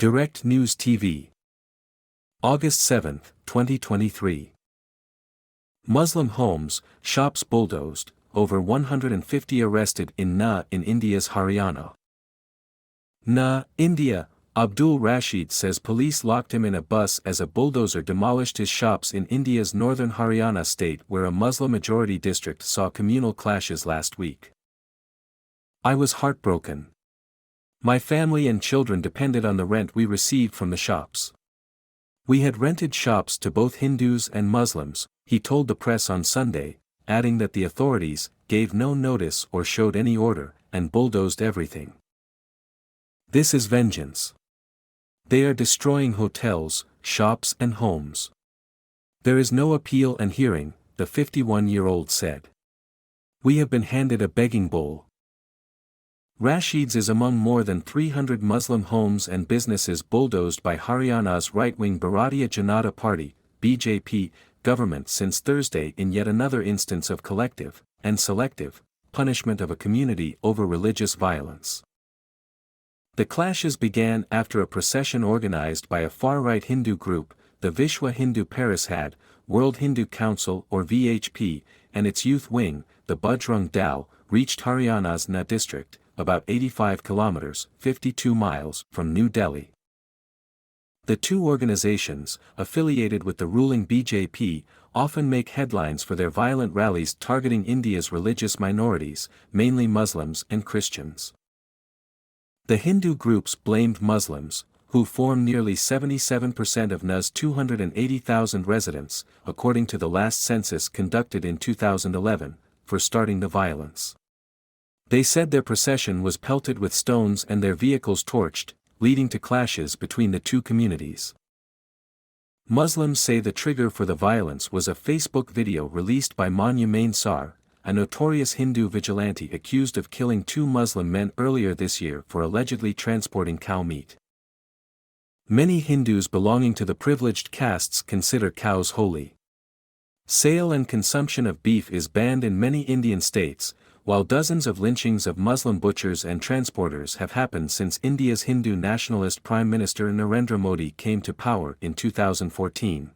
Direct News TV. August 7, 2023. Muslim homes, shops bulldozed, over 150 arrested in India's Haryana. India. Abdul Rashid says police locked him in a bus as a bulldozer demolished his shops in India's northern Haryana state, where a Muslim-majority district saw communal clashes last week. "I was heartbroken. My family and children depended on the rent we received from the shops. We had rented shops to both Hindus and Muslims," he told the press on Sunday, adding that the authorities gave no notice or showed any order, and bulldozed everything. "This is vengeance. They are destroying hotels, shops and homes. There is no appeal and hearing," the 51-year-old said. "We have been handed a begging bowl." Rashid's is among more than 300 Muslim homes and businesses bulldozed by Haryana's right-wing Bharatiya Janata Party (BJP) government since Thursday, in yet another instance of collective and selective punishment of a community over religious violence. The clashes began after a procession organized by a far-right Hindu group, the Vishwa Hindu Parishad, World Hindu Council or VHP, and its youth wing, the Bajrang Dal, reached Haryana's Na district, about 85 kilometers (52 miles) from New Delhi. The two organizations, affiliated with the ruling BJP, often make headlines for their violent rallies targeting India's religious minorities, mainly Muslims and Christians. The Hindu groups blamed Muslims, who form nearly 77% of NA's 280,000 residents, according to the last census conducted in 2011, for starting the violence. They said their procession was pelted with stones and their vehicles torched, leading to clashes between the two communities. Muslims say the trigger for the violence was a Facebook video released by Manu Mainsar, a notorious Hindu vigilante accused of killing two Muslim men earlier this year for allegedly transporting cow meat. Many Hindus belonging to the privileged castes consider cows holy. Sale and consumption of beef is banned in many Indian states, while dozens of lynchings of Muslim butchers and transporters have happened since India's Hindu nationalist Prime Minister Narendra Modi came to power in 2014.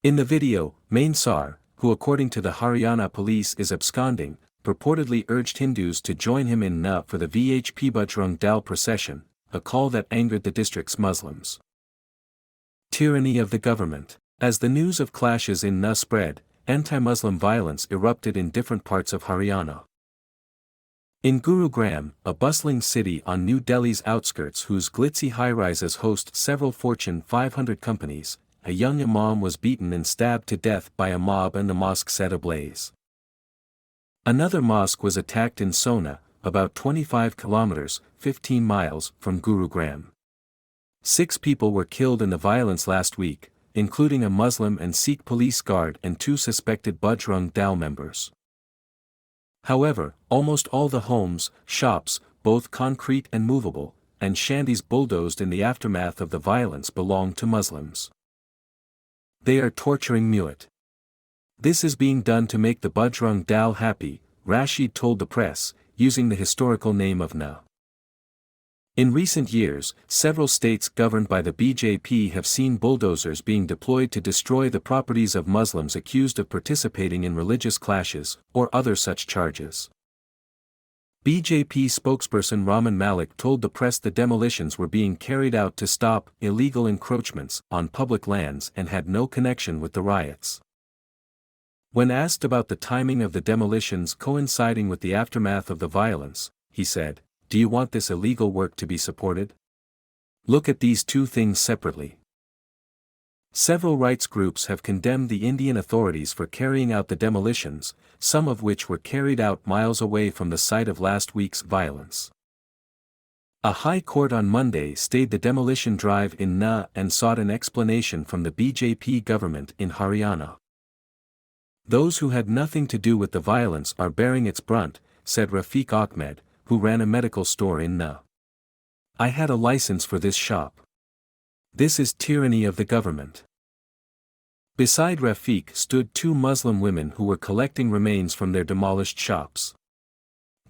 In the video, Mainsar, who according to the Haryana police is absconding, purportedly urged Hindus to join him in Na for the VHP Bajrang Dal procession, a call that angered the district's Muslims. Tyranny of the government. As the news of clashes in Na spread, anti-Muslim violence erupted in different parts of Haryana. In Gurugram, a bustling city on New Delhi's outskirts whose glitzy high-rises host several Fortune 500 companies, a young imam was beaten and stabbed to death by a mob and the mosque set ablaze. Another mosque was attacked in Sona, about 25 kilometers (15 miles) from Gurugram. 6 people were killed in the violence last week, including a Muslim and Sikh police guard and 2 suspected Bajrang Dal members. However, almost all the homes, shops, both concrete and movable, and shanties bulldozed in the aftermath of the violence belong to Muslims. "They are torturing Mewat. This is being done to make the Bajrang Dal happy," Rashid told the press, using the historical name of Na. In recent years, several states governed by the BJP have seen bulldozers being deployed to destroy the properties of Muslims accused of participating in religious clashes, or other such charges. BJP spokesperson Raman Malik told the press the demolitions were being carried out to stop illegal encroachments on public lands and had no connection with the riots. When asked about the timing of the demolitions coinciding with the aftermath of the violence, he said, "Do you want this illegal work to be supported? Look at these two things separately." Several rights groups have condemned the Indian authorities for carrying out the demolitions, some of which were carried out miles away from the site of last week's violence. A high court on Monday stayed the demolition drive in Na and sought an explanation from the BJP government in Haryana. "Those who had nothing to do with the violence are bearing its brunt," said Rafiq Ahmed, who ran a medical store in Na. "I had a license for this shop. This is tyranny of the government." Beside Rafiq stood 2 Muslim women who were collecting remains from their demolished shops.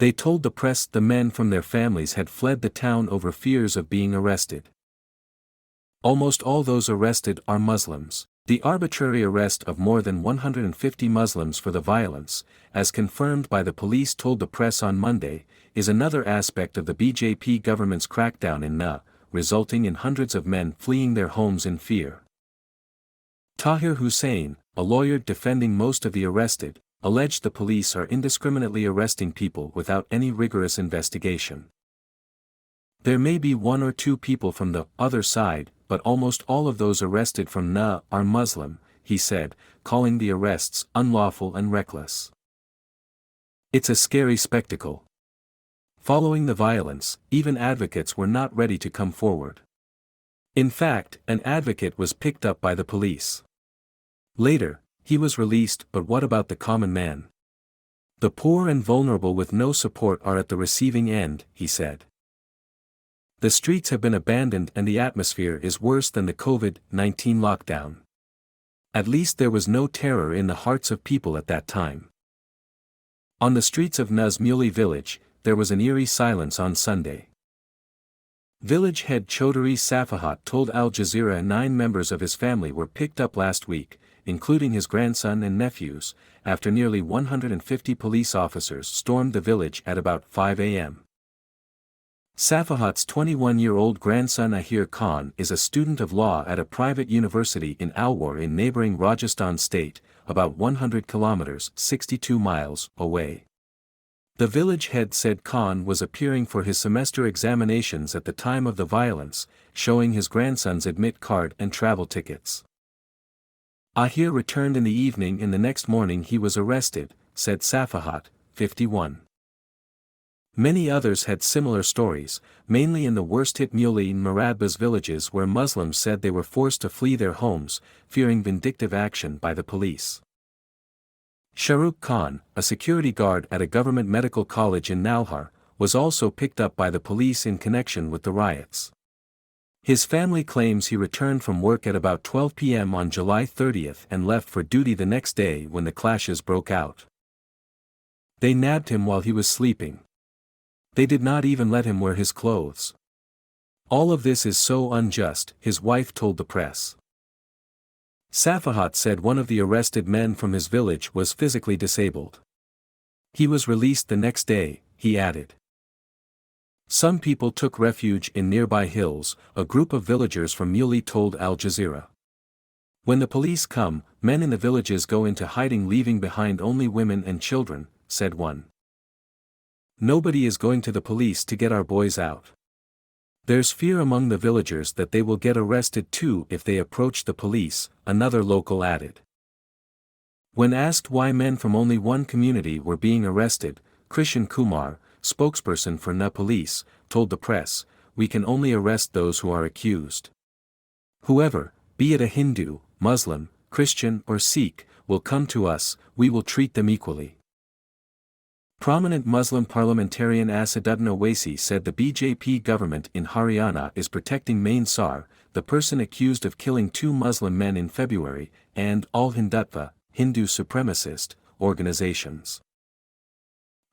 They told the press the men from their families had fled the town over fears of being arrested. Almost all those arrested are Muslims. The arbitrary arrest of more than 150 Muslims for the violence, as confirmed by the police told the press on Monday, is another aspect of the BJP government's crackdown in Na, resulting in hundreds of men fleeing their homes in fear. Tahir Hussain, a lawyer defending most of the arrested, alleged the police are indiscriminately arresting people without any rigorous investigation. There may be one or two people from the other side, but almost all of those arrested from Na are Muslim, he said, calling the arrests unlawful and reckless. It's a scary spectacle. Following the violence, even advocates were not ready to come forward. In fact, an advocate was picked up by the police. Later, he was released, but what about the common man? The poor and vulnerable with no support are at the receiving end, he said. The streets have been abandoned and the atmosphere is worse than the COVID-19 lockdown. At least there was no terror in the hearts of people at that time. On the streets of Na's Muley village, there was an eerie silence on Sunday. Village head Chaudhry Safahat told Al Jazeera 9 members of his family were picked up last week, including his grandson and nephews, after nearly 150 police officers stormed the village at about 5 a.m. Safahat's 21-year-old grandson Ahir Khan is a student of law at a private university in Alwar in neighboring Rajasthan state, about 100 kilometers 62 miles away. The village head said Khan was appearing for his semester examinations at the time of the violence, showing his grandson's admit card and travel tickets. Ahir returned in the evening and the next morning he was arrested, said Safahat, 51. Many others had similar stories, mainly in the worst-hit Muley and Muradbaz villages where Muslims said they were forced to flee their homes, fearing vindictive action by the police. Shahrukh Khan, a security guard at a government medical college in Nalhar, was also picked up by the police in connection with the riots. His family claims he returned from work at about 12 p.m. on July 30 and left for duty the next day when the clashes broke out. They nabbed him while he was sleeping. They did not even let him wear his clothes. All of this is so unjust, his wife told the press. Safahat said one of the arrested men from his village was physically disabled. He was released the next day, he added. Some people took refuge in nearby hills, a group of villagers from Muley told Al Jazeera. When the police come, men in the villages go into hiding, leaving behind only women and children, said one. Nobody is going to the police to get our boys out. There's fear among the villagers that they will get arrested too if they approach the police, another local added. When asked why men from only one community were being arrested, Krishan Kumar, spokesperson for Na police, told the press, "We can only arrest those who are accused. Whoever, be it a Hindu, Muslim, Christian or Sikh, will come to us, we will treat them equally." Prominent Muslim parliamentarian Asaduddin Owaisi said the BJP government in Haryana is protecting Main Sar, the person accused of killing 2 Muslim men in February, and all Hindutva, Hindu supremacist, organizations.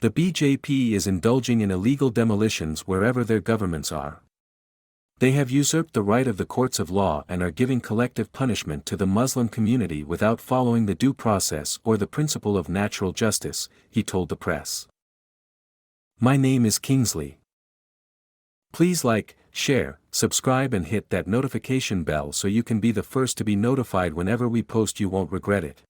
The BJP is indulging in illegal demolitions wherever their governments are. They have usurped the right of the courts of law and are giving collective punishment to the Muslim community without following the due process or the principle of natural justice, he told the press. My name is Kingsley. Please like, share, subscribe and hit that notification bell so you can be the first to be notified whenever we post. You won't regret it.